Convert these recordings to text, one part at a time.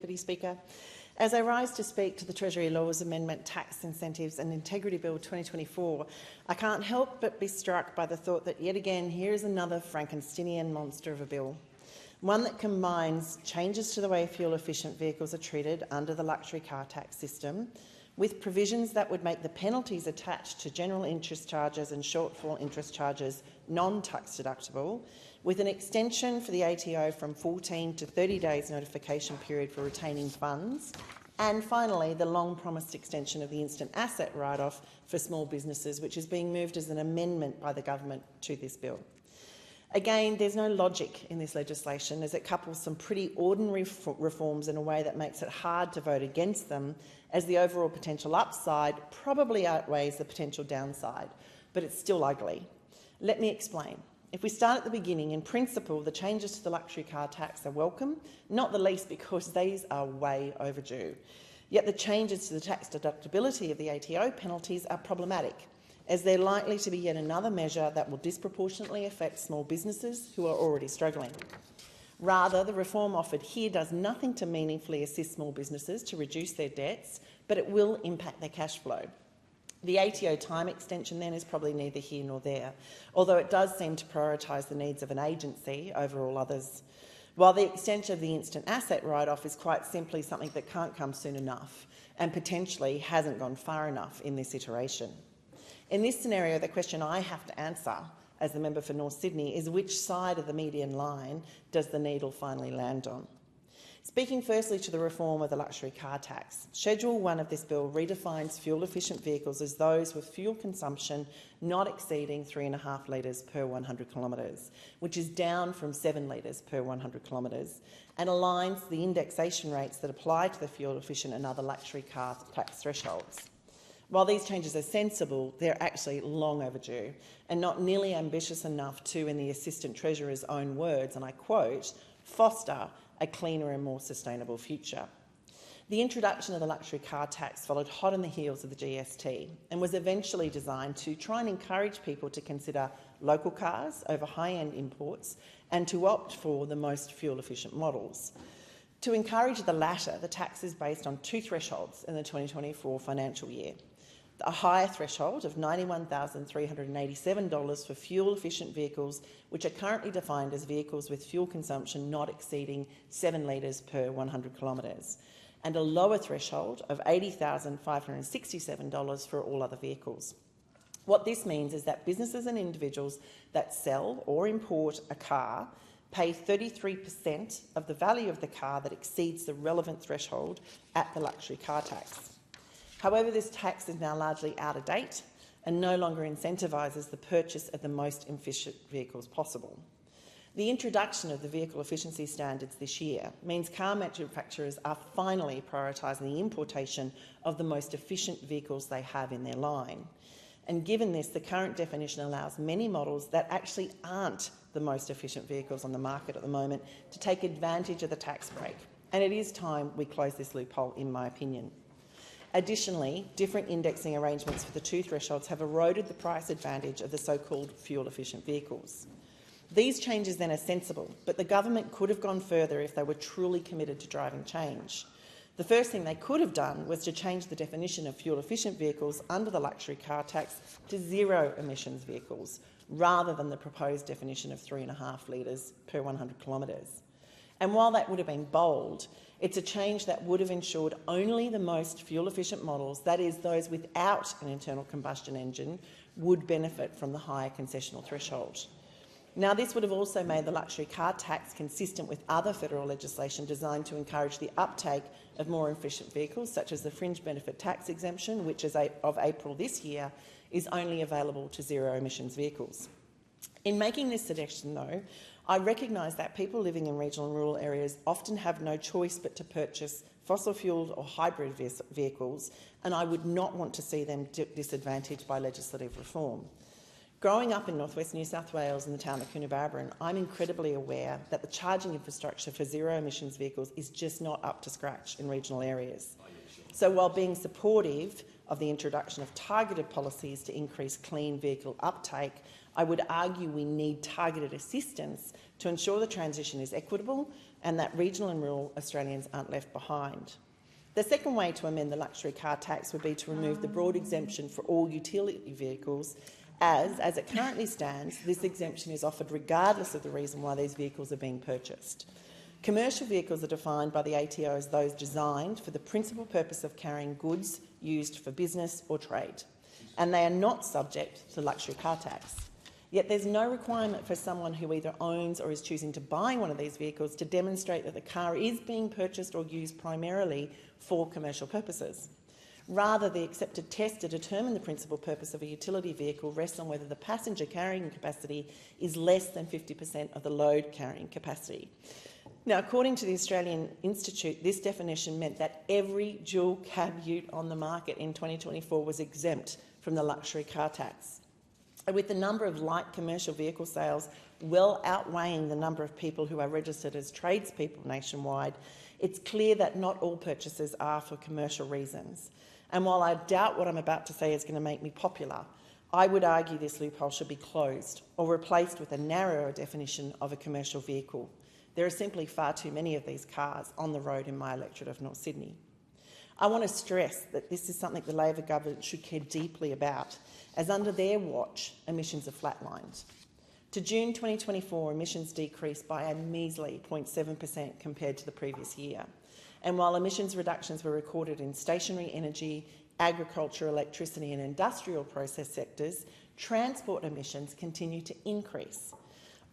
Deputy Speaker. As I rise to speak to the Treasury Laws Amendment, Tax Incentives and Integrity Bill 2024, I can't help but be struck by the thought that yet again here is another Frankensteinian monster of a bill, one that combines changes to the way fuel-efficient vehicles are treated under the luxury car tax system with provisions that would make the penalties attached to general interest charges and shortfall interest charges non-tax deductible, with an extension for the ATO from 14 to 30 days notification period for retaining funds, and finally the long-promised extension of the instant asset write-off for small businesses, which is being moved as an amendment by the government to this bill. Again, there's no logic in this legislation as it couples some pretty ordinary reforms in a way that makes it hard to vote against them, as the overall potential upside probably outweighs the potential downside, but it's still ugly. Let me explain. If we start at the beginning, in principle, the changes to the luxury car tax are welcome, not the least because these are way overdue. Yet the changes to the tax deductibility of the ATO penalties are problematic, as they're likely to be yet another measure that will disproportionately affect small businesses who are already struggling. Rather, the reform offered here does nothing to meaningfully assist small businesses to reduce their debts, but it will impact their cash flow. The ATO time extension then is probably neither here nor there, although it does seem to prioritise the needs of an agency over all others, while the extension of the instant asset write-off is quite simply something that can't come soon enough and potentially hasn't gone far enough in this iteration. In this scenario, the question I have to answer as the member for North Sydney is which side of the median line does the needle finally land on? Speaking firstly to the reform of the luxury car tax, Schedule 1 of this bill redefines fuel-efficient vehicles as those with fuel consumption not exceeding 3.5 litres per 100 kilometres, which is down from 7 litres per 100 kilometres, and aligns the indexation rates that apply to the fuel-efficient and other luxury car tax thresholds. While these changes are sensible, they're actually long overdue and not nearly ambitious enough to, in the Assistant Treasurer's own words, and I quote, foster a cleaner and more sustainable future. The introduction of the luxury car tax followed hot on the heels of the GST and was eventually designed to try and encourage people to consider local cars over high-end imports and to opt for the most fuel-efficient models. To encourage the latter, the tax is based on two thresholds in the 2024 financial year: a higher threshold of $91,387 for fuel-efficient vehicles, which are currently defined as vehicles with fuel consumption not exceeding 7 litres per 100 kilometres, and a lower threshold of $80,567 for all other vehicles. What this means is that businesses and individuals that sell or import a car pay 33% of the value of the car that exceeds the relevant threshold at the luxury car tax. However, this tax is now largely out of date and no longer incentivises the purchase of the most efficient vehicles possible. The introduction of the vehicle efficiency standards this year means car manufacturers are finally prioritising the importation of the most efficient vehicles they have in their line. And given this, the current definition allows many models that actually aren't the most efficient vehicles on the market at the moment to take advantage of the tax break. And it is time we close this loophole, in my opinion. Additionally, different indexing arrangements for the two thresholds have eroded the price advantage of the so-called fuel-efficient vehicles. These changes then are sensible, but the government could have gone further if they were truly committed to driving change. The first thing they could have done was to change the definition of fuel-efficient vehicles under the luxury car tax to zero-emissions vehicles, rather than the proposed definition of 3.5 litres per 100 kilometres. And while that would have been bold, it's a change that would have ensured only the most fuel-efficient models, that is, those without an internal combustion engine, would benefit from the higher concessional threshold. Now, this would have also made the luxury car tax consistent with other federal legislation designed to encourage the uptake of more efficient vehicles, such as the fringe benefit tax exemption, which as of April this year is only available to zero-emissions vehicles. In making this suggestion, though, I recognise that people living in regional and rural areas often have no choice but to purchase fossil-fuelled or hybrid vehicles, and I would not want to see them disadvantaged by legislative reform. Growing up in northwest New South Wales in the town of Coonabarabran, I'm incredibly aware that the charging infrastructure for zero-emissions vehicles is just not up to scratch in regional areas. So while being supportive of the introduction of targeted policies to increase clean vehicle uptake, I would argue we need targeted assistance to ensure the transition is equitable, and that regional and rural Australians aren't left behind. The second way to amend the luxury car tax would be to remove the broad exemption for all utility vehicles, as it currently stands, this exemption is offered regardless of the reason why these vehicles are being purchased. Commercial vehicles are defined by the ATO as those designed for the principal purpose of carrying goods used for business or trade, and they are not subject to luxury car tax. Yet there's no requirement for someone who either owns or is choosing to buy one of these vehicles to demonstrate that the car is being purchased or used primarily for commercial purposes. Rather, the accepted test to determine the principal purpose of a utility vehicle rests on whether the passenger carrying capacity is less than 50% of the load carrying capacity. Now, according to the Australian Institute, this definition meant that every dual cab ute on the market in 2024 was exempt from the luxury car tax. And with the number of light commercial vehicle sales well outweighing the number of people who are registered as tradespeople nationwide, it's clear that not all purchases are for commercial reasons. And while I doubt what I'm about to say is going to make me popular, I would argue this loophole should be closed or replaced with a narrower definition of a commercial vehicle. There are simply far too many of these cars on the road in my electorate of North Sydney. I want to stress that this is something the Labor government should care deeply about, as under their watch, emissions are flatlined. To June 2024, emissions decreased by a measly 0.7% compared to the previous year. And while emissions reductions were recorded in stationary energy, agriculture, electricity and industrial process sectors, transport emissions continue to increase.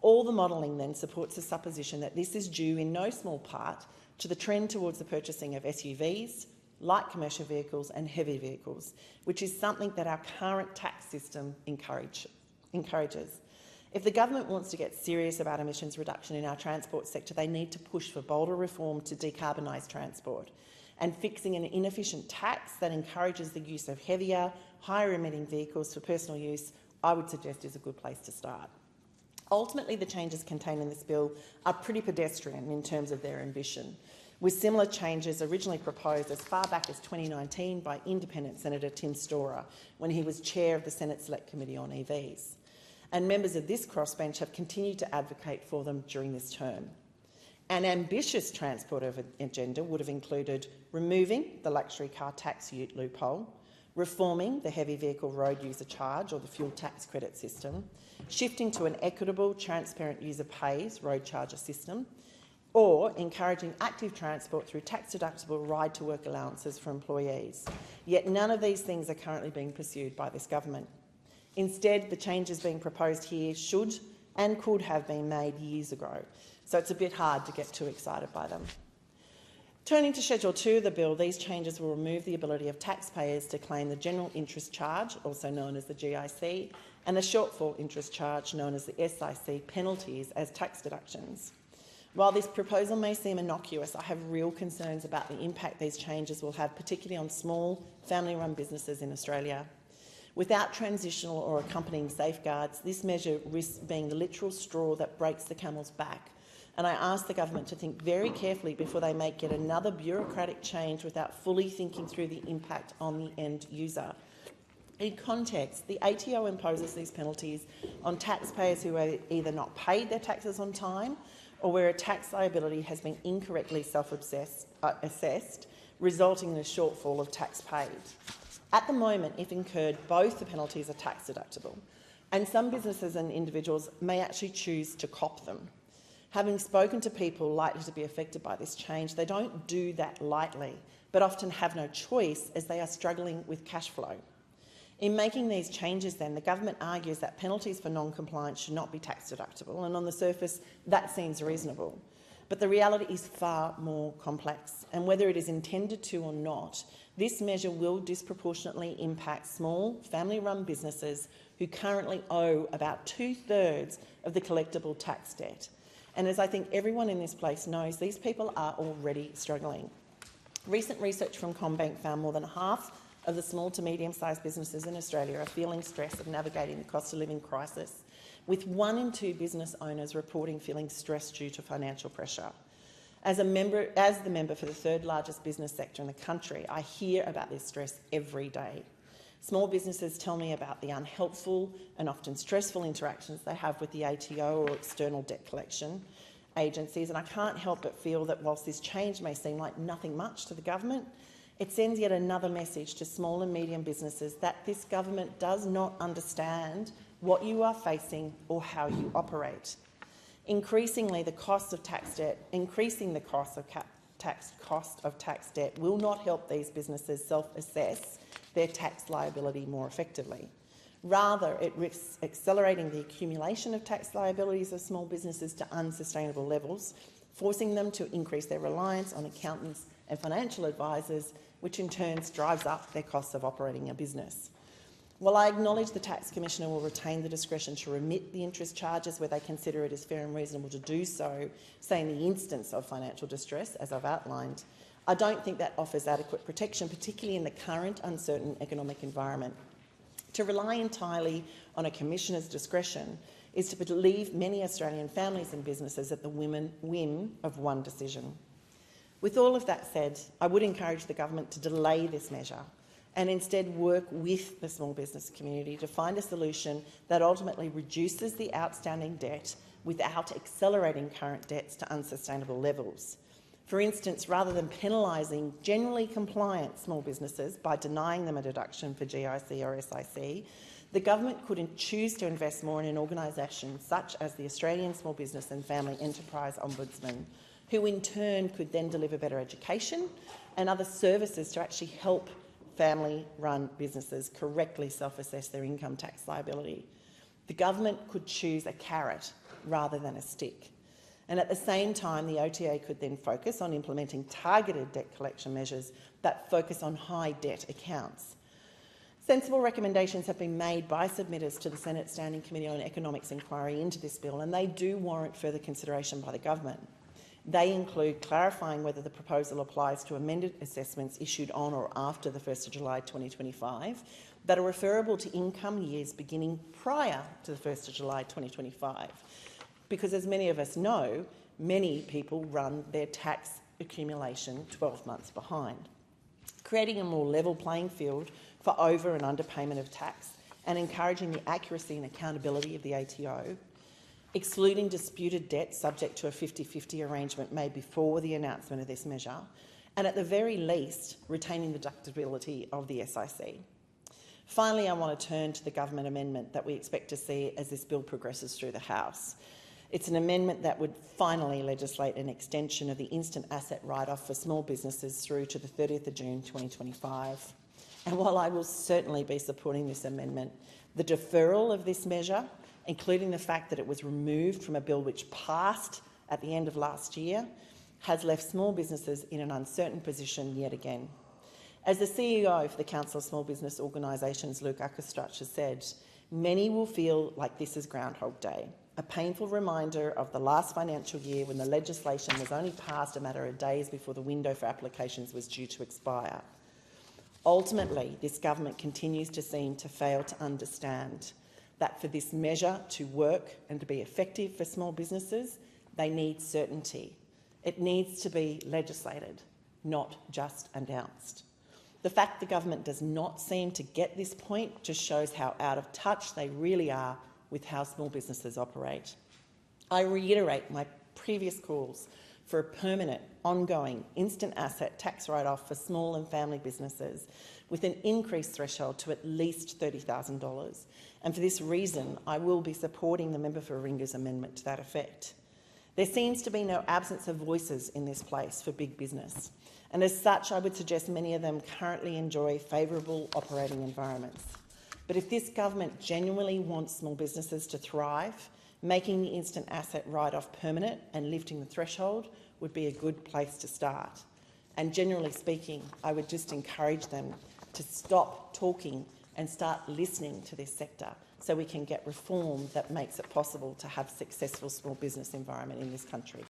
All the modelling then supports the supposition that this is due in no small part to the trend towards the purchasing of SUVs, light commercial vehicles and heavy vehicles, which is something that our current tax system encourages. If the government wants to get serious about emissions reduction in our transport sector, they need to push for bolder reform to decarbonise transport, and fixing an inefficient tax that encourages the use of heavier, higher emitting vehicles for personal use, I would suggest is a good place to start. Ultimately, the changes contained in this bill are pretty pedestrian in terms of their ambition, with similar changes originally proposed as far back as 2019 by independent Senator Tim Storer when he was chair of the Senate Select Committee on EVs. And members of this crossbench have continued to advocate for them during this term. An ambitious transport agenda would have included removing the luxury car tax ute loophole, reforming the heavy vehicle road user charge or the fuel tax credit system, shifting to an equitable, transparent user pays road charger system, or encouraging active transport through tax-deductible ride-to-work allowances for employees. Yet none of these things are currently being pursued by this government. Instead, the changes being proposed here should and could have been made years ago, so it's a bit hard to get too excited by them. Turning to Schedule 2 of the bill, these changes will remove the ability of taxpayers to claim the general interest charge, also known as the GIC, and the shortfall interest charge, known as the SIC, penalties as tax deductions. While this proposal may seem innocuous, I have real concerns about the impact these changes will have, particularly on small, family-run businesses in Australia. Without transitional or accompanying safeguards, this measure risks being the literal straw that breaks the camel's back, and I ask the government to think very carefully before they make yet another bureaucratic change without fully thinking through the impact on the end user. In context, the ATO imposes these penalties on taxpayers who are either not paid their taxes on time or where a tax liability has been incorrectly assessed, resulting in a shortfall of tax paid. At the moment, if incurred, both the penalties are tax deductible, and some businesses and individuals may actually choose to cop them. Having spoken to people likely to be affected by this change, they don't do that lightly, but often have no choice as they are struggling with cash flow. In making these changes then, the government argues that penalties for non-compliance should not be tax deductible, and on the surface that seems reasonable. But the reality is far more complex, and whether it is intended to or not, this measure will disproportionately impact small, family-run businesses who currently owe about 2/3 of the collectible tax debt. And as I think everyone in this place knows, these people are already struggling. Recent research from CommBank found more than half of the small to medium-sized businesses in Australia are feeling stress of navigating the cost of living crisis, with 1 in 2 business owners reporting feeling stressed due to financial pressure. As the member for the 3rd largest business sector in the country, I hear about this stress every day. Small businesses tell me about the unhelpful and often stressful interactions they have with the ATO or external debt collection, agencies, and I can't help but feel that whilst this change may seem like nothing much to the government, it sends yet another message to small and medium businesses that this government does not understand what you are facing or how you operate. Increasing the cost of tax debt will not help these businesses self-assess their tax liability more effectively. Rather, it risks accelerating the accumulation of tax liabilities of small businesses to unsustainable levels, forcing them to increase their reliance on accountants and financial advisors, which in turn drives up their costs of operating a business. While I acknowledge the Tax Commissioner will retain the discretion to remit the interest charges where they consider it is fair and reasonable to do so, say in the instance of financial distress, as I've outlined, I don't think that offers adequate protection, particularly in the current uncertain economic environment. To rely entirely on a Commissioner's discretion is to leave many Australian families and businesses at the whim of one decision. With all of that said, I would encourage the government to delay this measure and instead work with the small business community to find a solution that ultimately reduces the outstanding debt without accelerating current debts to unsustainable levels. For instance, rather than penalising generally compliant small businesses by denying them a deduction for GIC or SIC, the government could choose to invest more in an organisation such as the Australian Small Business and Family Enterprise Ombudsman, who in turn could then deliver better education and other services to actually help family-run businesses correctly self-assess their income tax liability. The government could choose a carrot rather than a stick. And at the same time, the OTA could then focus on implementing targeted debt collection measures that focus on high debt accounts. Sensible recommendations have been made by submitters to the Senate Standing Committee on Economics inquiry into this bill, and they do warrant further consideration by the government. They include clarifying whether the proposal applies to amended assessments issued on or after the 1st of July 2025 that are referable to income years beginning prior to the 1st of July 2025. Because as many of us know, many people run their tax accumulation 12 months behind. Creating a more level playing field for over and underpayment of tax and encouraging the accuracy and accountability of the ATO, excluding disputed debt subject to a 50-50 arrangement made before the announcement of this measure, and at the very least, retaining the deductibility of the SIC. Finally, I want to turn to the government amendment that we expect to see as this bill progresses through the House. It's an amendment that would finally legislate an extension of the instant asset write-off for small businesses through to the 30th of June 2025. And while I will certainly be supporting this amendment, the deferral of this measure, including the fact that it was removed from a bill which passed at the end of last year, has left small businesses in an uncertain position yet again. As the CEO for the Council of Small Business Organisations, Luke Ackerstrach, has said, many will feel like this is Groundhog Day, a painful reminder of the last financial year when the legislation was only passed a matter of days before the window for applications was due to expire. Ultimately, this government continues to seem to fail to understand that for this measure to work and to be effective for small businesses, they need certainty. It needs to be legislated, not just announced. The fact the government does not seem to get this point just shows how out of touch they really are with how small businesses operate. I reiterate my previous calls for a permanent, ongoing, instant asset tax write-off for small and family businesses with an increased threshold to at least $30,000. And for this reason, I will be supporting the member for Warringah's amendment to that effect. There seems to be no absence of voices in this place for big business, and as such, I would suggest many of them currently enjoy favourable operating environments. But if this government genuinely wants small businesses to thrive, making the instant asset write-off permanent and lifting the threshold would be a good place to start. And generally speaking, I would just encourage them to stop talking and start listening to this sector so we can get reform that makes it possible to have a successful small business environment in this country.